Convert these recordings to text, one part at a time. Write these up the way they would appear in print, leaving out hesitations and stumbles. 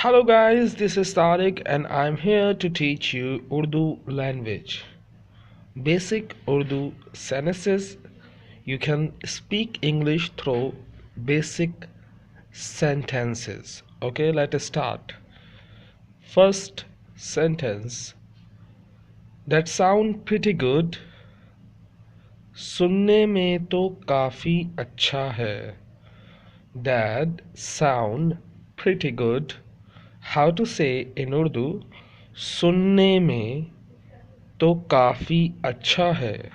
Hello guys, this is TARIQ and I'm here to teach you Urdu language. Basic Urdu sentences. You can speak English through basic sentences. Okay, let us start. First sentence. That sound pretty good. सुनने में तो काफ़ी अच्छा है. That sound pretty good. How to say in Urdu? सुनने में तो काफ़ी अच्छा है.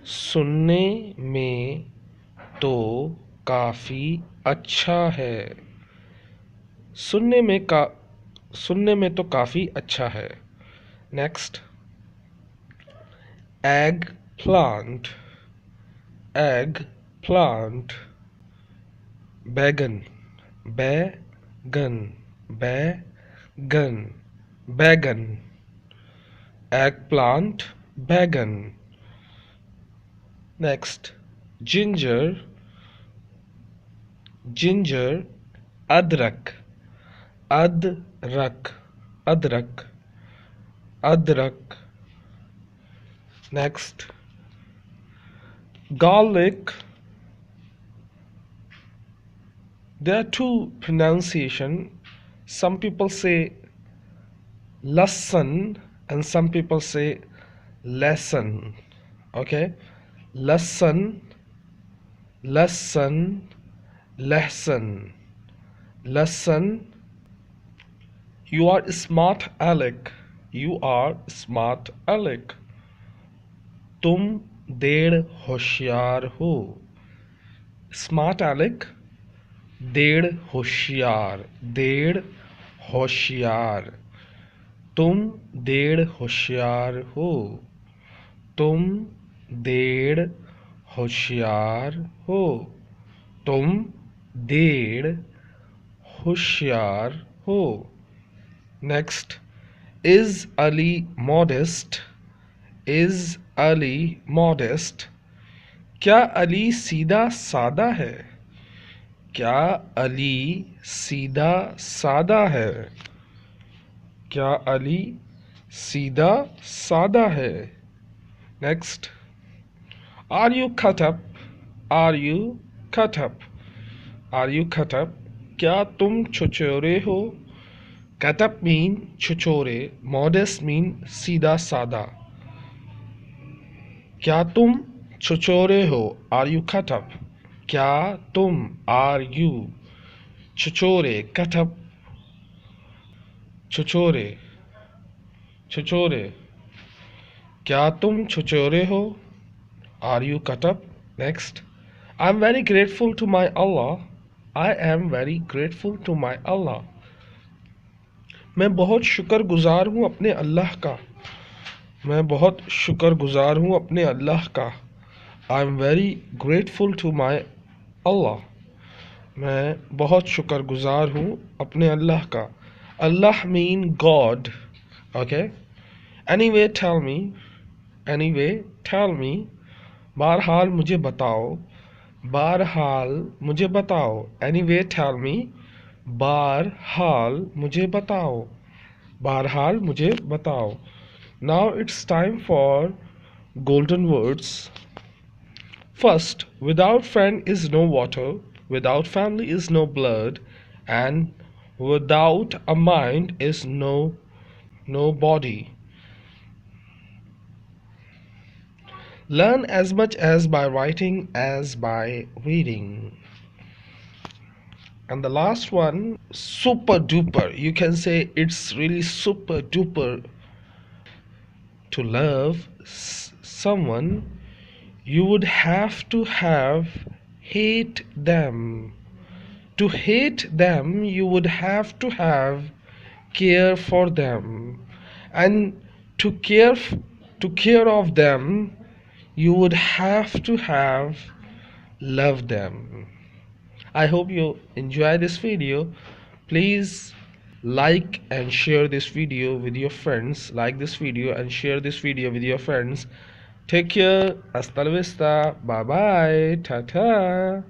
सुनने में तो काफ़ी अच्छा है. सुनने में तो काफ़ी अच्छा है. Next. Egg plant. Egg plant. बैगन. बैगन. बैगन. बैगन. Eggplant, बैगन. Next. Ginger. Ginger. अदरक. अदरक. अदरक. अदरक. Next. Garlic. There are two pronunciation. Some people say lesson and some people say lesson. Okay, lesson, lesson, lesson, lesson. You are smart Alec. You are smart Alec. तुम देर होशियार हो. Smart Alec. देर होशियार. देर होशियार. तुम देर होशियार हो. तुम देर होशियार हो. तुम देर होशियार हो. Next. Is Ali modest? Is Ali modest? क्या अली सीधा सादा है? क्या अली सीधा सादा है? क्या अली सीधा सादा है? Next. Are you cut up? Are you cut up? Are you cut up? क्या तुम छुछोरे हो? Cut up mean छुछोरे. Modest mean सीधा सादा. क्या तुम छुछोरे हो? Are you cut up? क्या तुम? Are you? छुछोरे. Cut up. छुछोरे. छुछोरे. क्या तुम छुछोरे हो? Are you cut up? Next. I'm very grateful to my Allah. I am very grateful to my Allah. मैं बहुत शुक्रगुजार हूँ अपने अल्लाह का. मैं बहुत शुक्रगुजार हूँ अपने अल्लाह का. I am very grateful to my Allah. मैं बहुत शुक्रगुजार हूँ अपने अल्लाह का. Allah mean God. Okay. Anyway, tell me. Anyway, tell me. बहरहाल मुझे बताओ. बहरहाल मुझे बताओ. Anyway, tell me. बहरहाल मुझे बताओ. बहरहाल मुझे बताओ. Now it's time for golden words. First, without friend is no water, without family is no blood, and without a mind is no body. Learn as much as by writing as by reading. And the last one, super duper. You can say it's really super duper. To love someone, you would have to hate them. To hate them, you would have to have care for them. And to care of them, you would have to have love them. I hope you enjoy this video. Please like and share this video with your friends. Like this video and share this video with your friends. Take care. Hasta la vista. Bye bye. Ta ta.